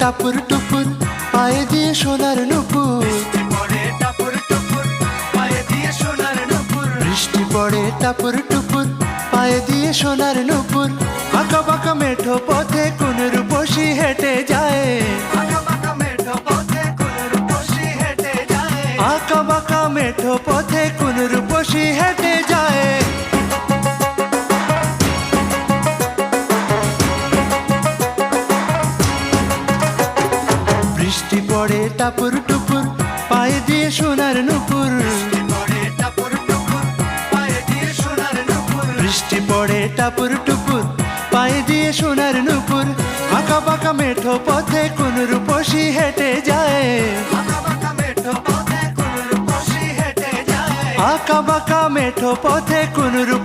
টাপুর টুপুর পায়ে দিয়ে সোনার নুপুর, বৃষ্টি পড়ে টাপুর টুপুর পায়ে দিয়ে সোনার নুপুর। আঁকা বাঁকা মেঠো পথে কোন রূপসী হেঁটে যায়, আঁকা বাঁকা মেঠো পথে কোন রূপসী হেঁটে যায়। বৃষ্টি পড়ে টাপুর টুপুর পায়ে দিয়ে সোনার নুপুর, বৃষ্টি পড়ে টাপুর টুপুর পায়ে দিয়ে সোনার নুপুর। আঁকা বাঁকা মেঠো পথে কোন রূপসী হেঁটে যায়, আঁকা বাঁকা মেঠো পথে কোন রূপসী